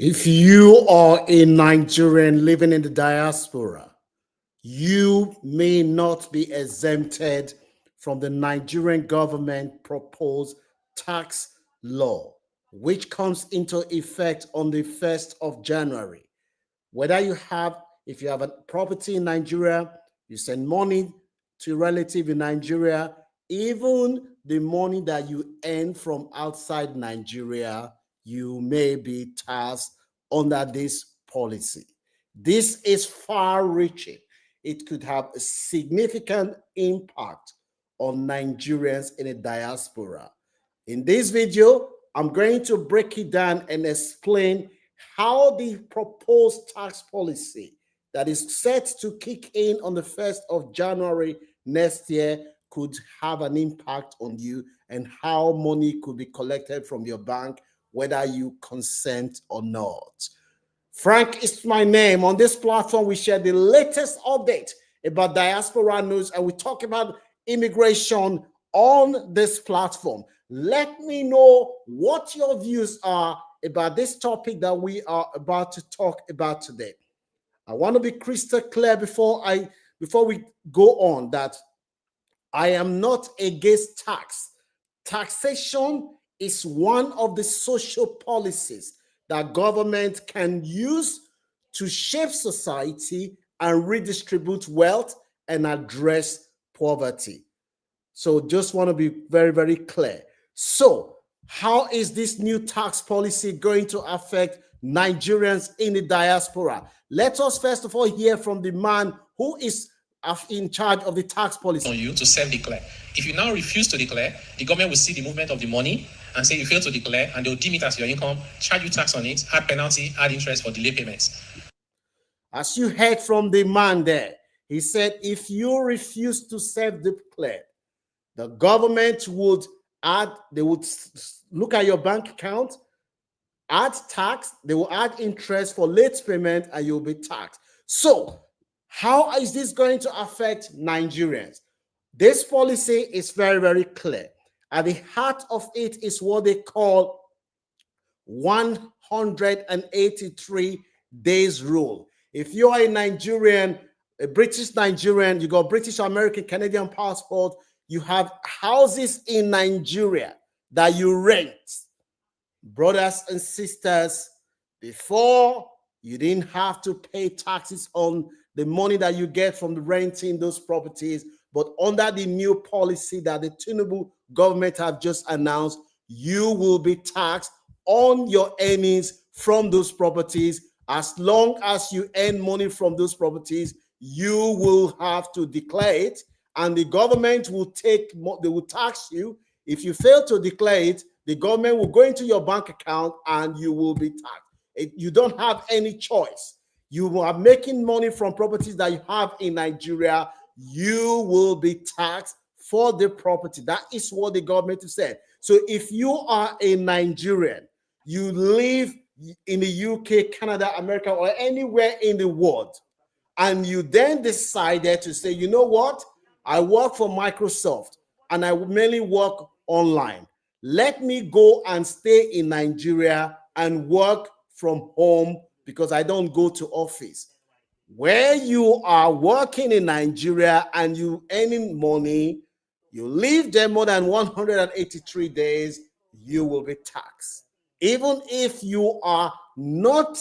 If you are a Nigerian living in the diaspora, you may not be exempted from the Nigerian government proposed tax law, which comes into effect on the 1st of January. If you have a property in Nigeria, you send money to a relative in Nigeria, even the money that you earn from outside Nigeria, you may be taxed under this policy. This is far-reaching. It could have a significant impact on Nigerians in the diaspora. In this video, I'm going to break it down and explain how the proposed tax policy that is set to kick in on the 1st of January next year could have an impact on you and how money could be collected from your bank, whether you consent or not. Frank is my name. On this platform, we share the latest update about diaspora news, and we talk about immigration on this platform. Let me know what your views are about this topic that we are about to talk about today. I want to be crystal clear before we go on that I am not against tax. Taxation is one of the social policies that government can use to shape society and redistribute wealth and address poverty. So just want to be very, very clear. So how is this new tax policy going to affect Nigerians in the diaspora? Let us first of all hear from the man who is in charge of the tax policy. On you to self-declare. If you now refuse to declare, the government will see the movement of the money and say you fail to declare, and they'll deem it as your income, charge you tax on it, add penalty, add interest for delay payments. As you heard from the man there, he said if you refuse to self-declare, the government would look at your bank account, add tax, they will add interest for late payment, and you'll be taxed. So how is this going to affect Nigerians? This policy is very, very clear. At the heart of it is what they call 183 days rule. If you are a Nigerian, a British Nigerian, you got British, American, Canadian passport, you have houses in Nigeria that you rent. Brothers and sisters, before you didn't have to pay taxes on the money that you get from the renting those properties, but under the new policy that the Tinubu government have just announced, you will be taxed on your earnings from those properties. As long as you earn money from those properties, you will have to declare it, and the government will tax you. If you fail to declare it, the government will go into your bank account and you will be taxed. You don't have any choice. You are making money from properties that you have in Nigeria. You will be taxed for the property. That is what the government has said. So if you are a Nigerian, you live in the UK, Canada, America, or anywhere in the world, and you then decided to say, you know what? I work for Microsoft and I mainly work online. Let me go and stay in Nigeria and work from home because I don't go to office. Where you are working in Nigeria and you earning money, you live there more than 183 days, you will be taxed. Even if you are not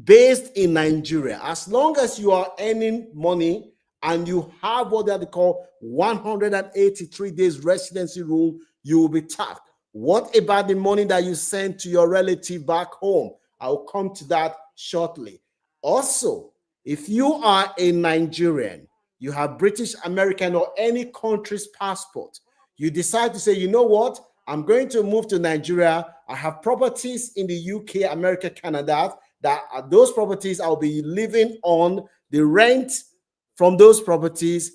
based in Nigeria, as long as you are earning money and you have what they call 183 days residency rule, you will be taxed. What about the money that you send to your relative back home? I'll come to that shortly. Also, if you are a Nigerian, you have British, American, or any country's passport, you decide to say, you know what? I'm going to move to Nigeria. I have properties in the UK, America, Canada, that are those properties I'll be living on the rent from those properties.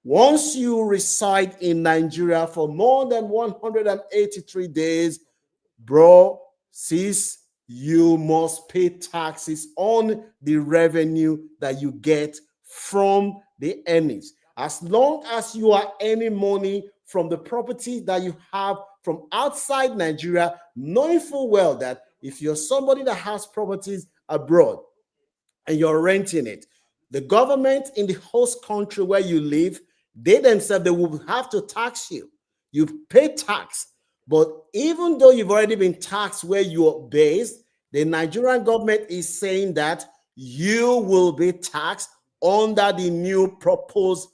Once you reside in Nigeria for more than 183 days, bro, sis, you must pay taxes on the revenue that you get from the earnings. As long as you are earning money from the property that you have from outside Nigeria, knowing full well that if you're somebody that has properties abroad and you're renting it, the government in the host country where you live, they themselves, they will have to tax you. You pay tax. But even though you've already been taxed where you're based, the Nigerian government is saying that you will be taxed under the new proposed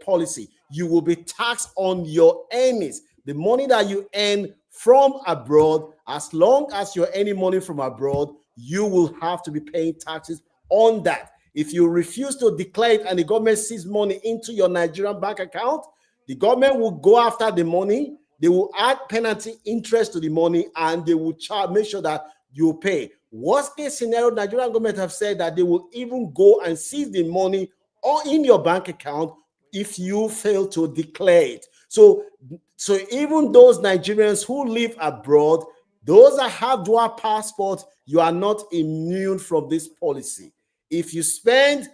policy. You will be taxed on your earnings, the money that you earn from abroad. As long as you're earning money from abroad, you will have to be paying taxes on that. If you refuse to declare it and the government sees money into your Nigerian bank account, the government will go after the money. They will add penalty interest to the money, and they will make sure that you pay. Worst case scenario, Nigerian government have said that they will even go and seize the money or in your bank account if you fail to declare it. So even those Nigerians who live abroad, those that have dual passports, you are not immune from this policy. If you spend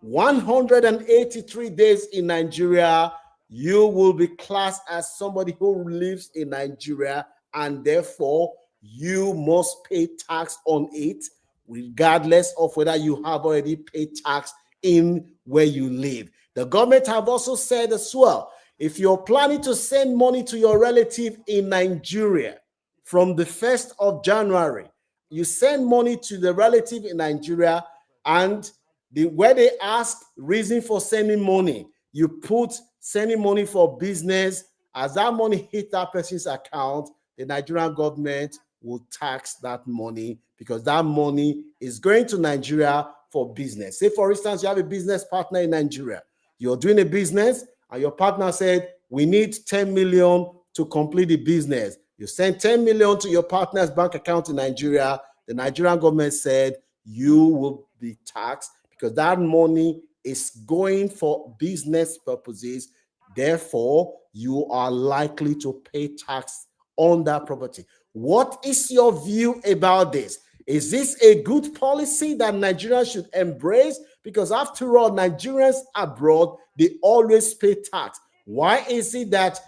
183 days in Nigeria, you will be classed as somebody who lives in Nigeria, and therefore you must pay tax on it, regardless of whether you have already paid tax in where you live. The government have also said as well, if you're planning to send money to your relative in Nigeria from the 1st of January, you send money to the relative in Nigeria, and where they ask reason for sending money, you put sending money for business. As that money hit that person's account, the Nigerian government will tax that money because that money is going to Nigeria for business. Say, for instance, you have a business partner in Nigeria. You're doing a business and your partner said, we need 10 million to complete the business. You send 10 million to your partner's bank account in Nigeria. The Nigerian government said you will be taxed because that money is going for business purposes. Therefore, you are likely to pay tax on that property. What is your view about this? Is this a good policy that Nigerians should embrace? Because after all, Nigerians abroad, they always pay tax. Why is it that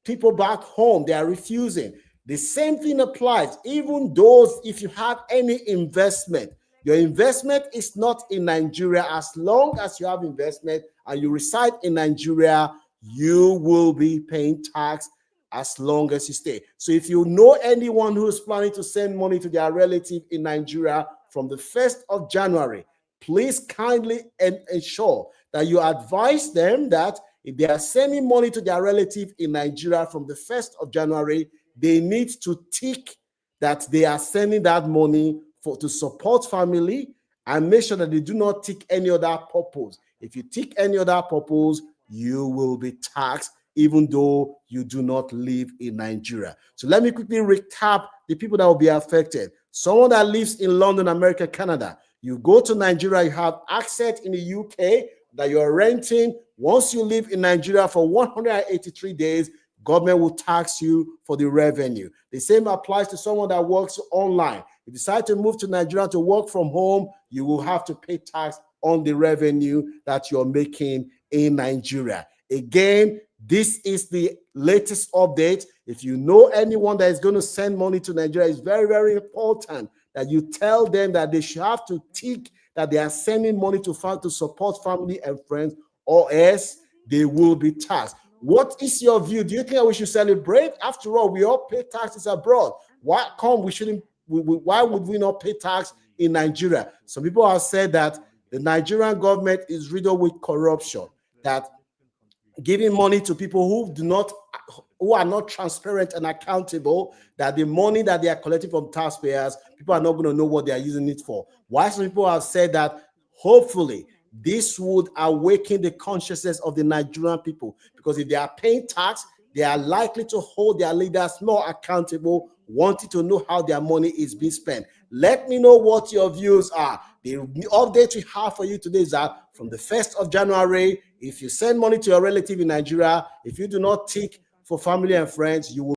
people back home, they are refusing? The same thing applies. Even those, if you have any investment, your investment is not in Nigeria. As long as you have investment and you reside in Nigeria, you will be paying tax as long as you stay. So if you know anyone who is planning to send money to their relative in Nigeria from the 1st of January, please kindly ensure that you advise them that if they are sending money to their relative in Nigeria from the 1st of January, they need to tick that they are sending that money to support family, and make sure that they do not tick any other purpose. If you tick any other purpose, you will be taxed even though you do not live in Nigeria. So let me quickly recap the people that will be affected. Someone that lives in London, America, Canada, you go to Nigeria, you have access in the UK that you're renting. Once you live in Nigeria for 183 days, government will tax you for the revenue. The same applies to someone that works online. If you decide to move to Nigeria to work from home, you will have to pay tax on the revenue that you're making in Nigeria. Again, this is the latest update. If you know anyone that is going to send money to Nigeria, it's very, very important that you tell them that they should have to tick that they are sending money to support family and friends, or else they will be taxed. What is your view? Do you think that we should celebrate? After all, we all pay taxes abroad. Why would we not pay tax in Nigeria? Some people have said that the Nigerian government is riddled with corruption, that giving money to people who are not transparent and accountable, that the money that they are collecting from taxpayers, people are not going to know what they are using it for. Why some people have said that hopefully this would awaken the consciousness of the Nigerian people, because if they are paying tax, they are likely to hold their leaders more accountable, wanting to know how their money is being spent. Let me know what your views are. The update we have for you today is that from the 1st of January, if you send money to your relative in Nigeria, if you do not tick for family and friends, you will